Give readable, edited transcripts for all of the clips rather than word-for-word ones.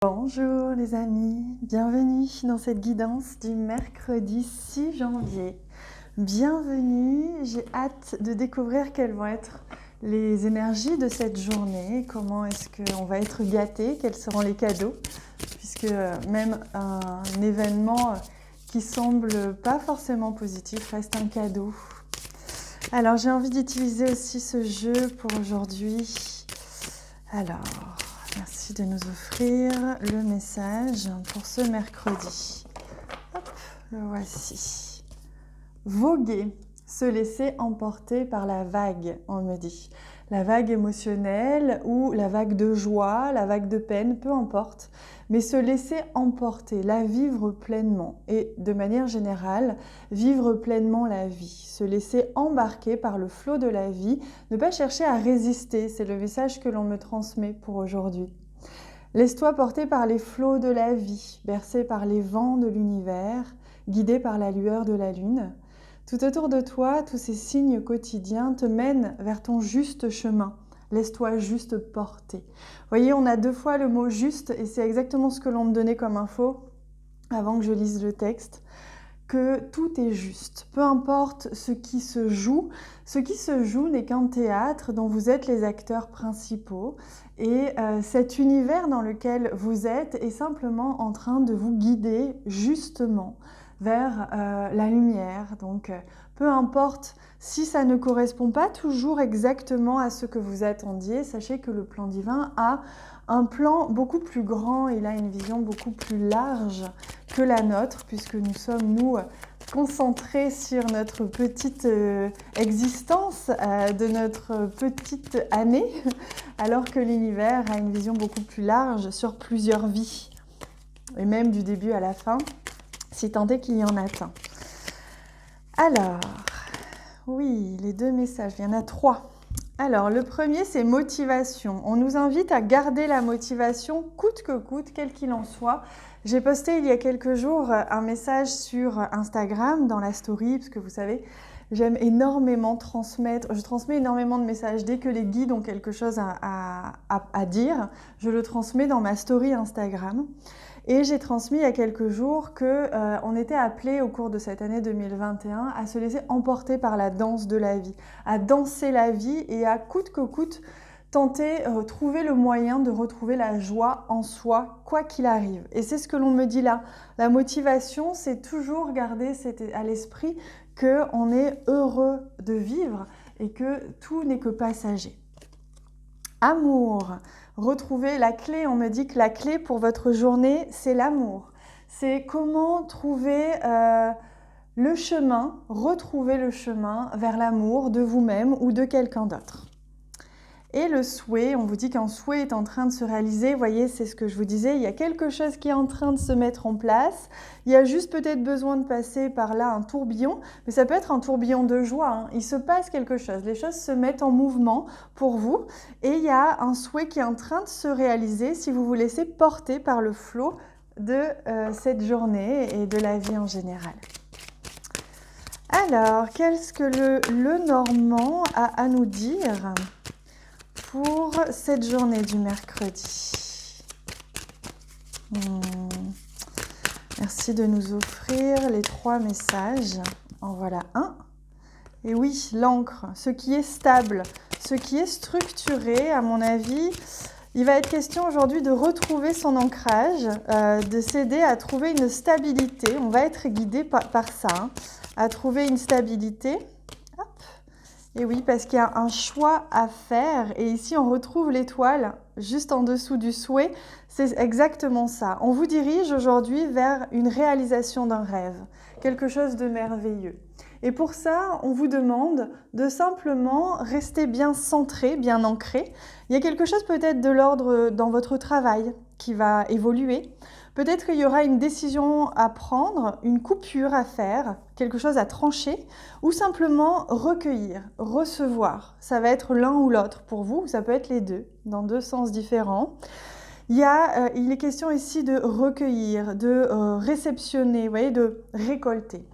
Bonjour les amis, bienvenue dans cette guidance du mercredi 6 janvier. Bienvenue, j'ai hâte de découvrir quelles vont être les énergies de cette journée, comment est-ce qu'on va être gâté, quels seront les cadeaux, puisque même un événement qui semble pas forcément positif reste un cadeau. Alors j'ai envie d'utiliser aussi ce jeu pour aujourd'hui. Alors, merci de nous offrir le message pour ce mercredi. Hop, le voici. Voguer, se laisser emporter par la vague, on me dit. La vague émotionnelle ou la vague de joie, la vague de peine, peu importe. Mais se laisser emporter, la vivre pleinement. Et de manière générale, vivre pleinement la vie. Se laisser embarquer par le flot de la vie. Ne pas chercher à résister, c'est le message que l'on me transmet pour aujourd'hui. Laisse-toi porter par les flots de la vie, bercé par les vents de l'univers, guidé par la lueur de la lune. Tout autour de toi, tous ces signes quotidiens te mènent vers ton juste chemin. Laisse-toi juste porter. Vous voyez, on a 2 fois le mot juste et c'est exactement ce que l'on me donnait comme info avant que je lise le texte. Que tout est juste, peu importe ce qui se joue n'est qu'un théâtre dont vous êtes les acteurs principaux et cet univers dans lequel vous êtes est simplement en train de vous guider justement vers la lumière. Donc peu importe si ça ne correspond pas toujours exactement à ce que vous attendiez, sachez que le plan divin a un plan beaucoup plus grand, il a une vision beaucoup plus large que la nôtre, puisque nous sommes, nous, concentrés sur notre petite existence, de notre petite année, alors que l'univers a une vision beaucoup plus large sur plusieurs vies, et même du début à la fin, si tant est qu'il y en a un. Alors, oui, les 2 messages, il y en a 3. Alors, le premier, c'est motivation. On nous invite à garder la motivation coûte que coûte, quel qu'il en soit. J'ai posté il y a quelques jours un message sur Instagram dans la story, parce que vous savez, j'aime énormément transmettre, je transmets énormément de messages. Dès que les guides ont quelque chose à dire, je le transmets dans ma story Instagram. Et j'ai transmis il y a quelques jours qu'on était appelé au cours de cette année 2021 à se laisser emporter par la danse de la vie, à danser la vie et à coûte que coûte tenter, trouver le moyen de retrouver la joie en soi, quoi qu'il arrive. Et c'est ce que l'on me dit là. La motivation, c'est toujours garder à l'esprit qu'on est heureux de vivre et que tout n'est que passager. Amour, retrouver la clé, on me dit que la clé pour votre journée, c'est l'amour. C'est comment trouver le chemin, retrouver le chemin vers l'amour de vous-même ou de quelqu'un d'autre. Et le souhait, on vous dit qu'un souhait est en train de se réaliser, vous voyez, c'est ce que je vous disais, il y a quelque chose qui est en train de se mettre en place, il y a juste peut-être besoin de passer par là un tourbillon, mais ça peut être un tourbillon de joie, hein. Il se passe quelque chose, les choses se mettent en mouvement pour vous, et il y a un souhait qui est en train de se réaliser si vous vous laissez porter par le flot de cette journée et de la vie en général. Alors, qu'est-ce que le Normand a à nous dire pour cette journée du mercredi? Merci de nous offrir les 3 messages. En voilà un. Et oui, l'encre, ce qui est stable, ce qui est structuré, à mon avis, il va être question aujourd'hui de retrouver son ancrage, de s'aider à trouver une stabilité. On va être guidé par ça, hein, à trouver une stabilité. Hop. Et oui, parce qu'il y a un choix à faire. Et ici, on retrouve l'étoile juste en dessous du souhait. C'est exactement ça. On vous dirige aujourd'hui vers une réalisation d'un rêve, quelque chose de merveilleux. Et pour ça, on vous demande de simplement rester bien centré, bien ancré. Il y a quelque chose peut-être de l'ordre dans votre travail qui va évoluer. Peut-être qu'il y aura une décision à prendre, une coupure à faire, quelque chose à trancher, ou simplement recueillir, recevoir. Ça va être l'un ou l'autre pour vous, ça peut être les deux, dans 2 sens différents. Il est question ici de recueillir, de réceptionner, vous voyez, de récolter.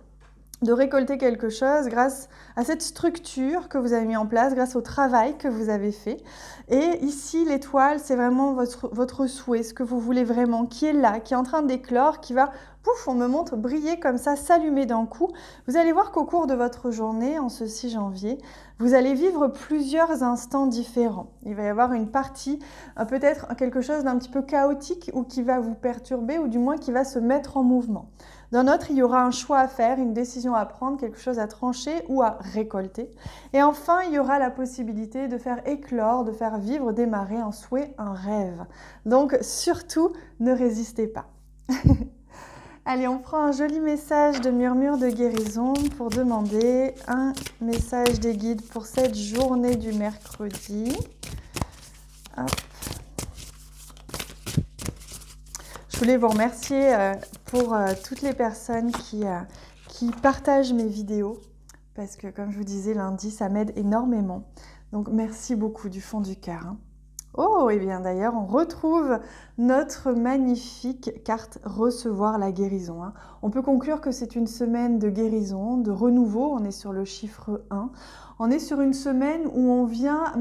de récolter quelque chose grâce à cette structure que vous avez mis en place, grâce au travail que vous avez fait. Et ici, l'étoile, c'est vraiment votre souhait, ce que vous voulez vraiment, qui est là, qui est en train d'éclore, qui va, pouf, on me montre, briller comme ça, s'allumer d'un coup. Vous allez voir qu'au cours de votre journée, en ce 6 janvier, vous allez vivre plusieurs instants différents. Il va y avoir une partie, peut-être quelque chose d'un petit peu chaotique ou qui va vous perturber ou du moins qui va se mettre en mouvement. Dans autre, il y aura un choix à faire, une décision à prendre, quelque chose à trancher ou à récolter. Et enfin, il y aura la possibilité de faire éclore, de faire vivre, démarrer un souhait, un rêve. Donc surtout, ne résistez pas. Allez, on prend un joli message de murmure de guérison pour demander un message des guides pour cette journée du mercredi. Hop. Je voulais vous remercier pour toutes les personnes qui partagent mes vidéos parce que, comme je vous disais, lundi, ça m'aide énormément. Donc, merci beaucoup du fond du cœur. Oh, et bien d'ailleurs, on retrouve notre magnifique carte Recevoir la guérison. On peut conclure que c'est une semaine de guérison, de renouveau. On est sur le chiffre 1. On est sur une semaine où on vient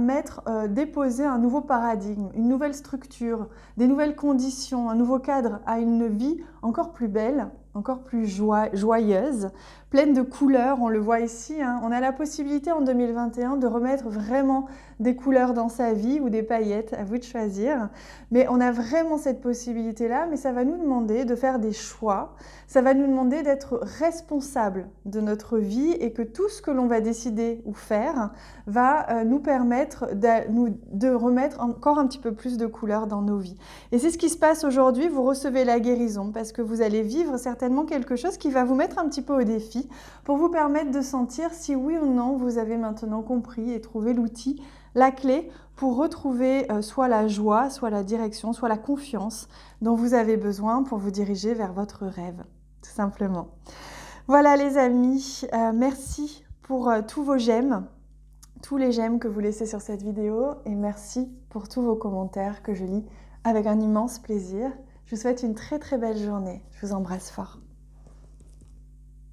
déposer un nouveau paradigme, une nouvelle structure, des nouvelles conditions, un nouveau cadre à une vie encore plus belle, encore plus joyeuse, pleine de couleurs. On le voit ici, on a la possibilité en 2021 de remettre vraiment des couleurs dans sa vie ou des paillettes, à vous de choisir. Mais on a vraiment cette possibilité-là, mais ça va nous demander de faire des choix, ça va nous demander d'être responsable de notre vie et que tout ce que l'on va décider ou faire va nous permettre de remettre encore un petit peu plus de couleurs dans nos vies. Et c'est ce qui se passe aujourd'hui, vous recevez la guérison parce que vous allez vivre certainement quelque chose qui va vous mettre un petit peu au défi pour vous permettre de sentir si oui ou non vous avez maintenant compris et trouvé l'outil, la clé pour retrouver soit la joie, soit la direction, soit la confiance dont vous avez besoin pour vous diriger vers votre rêve, tout simplement. Voilà les amis, merci pour tous vos j'aime, tous les j'aime que vous laissez sur cette vidéo et merci pour tous vos commentaires que je lis avec un immense plaisir. Je vous souhaite une très très belle journée, je vous embrasse fort.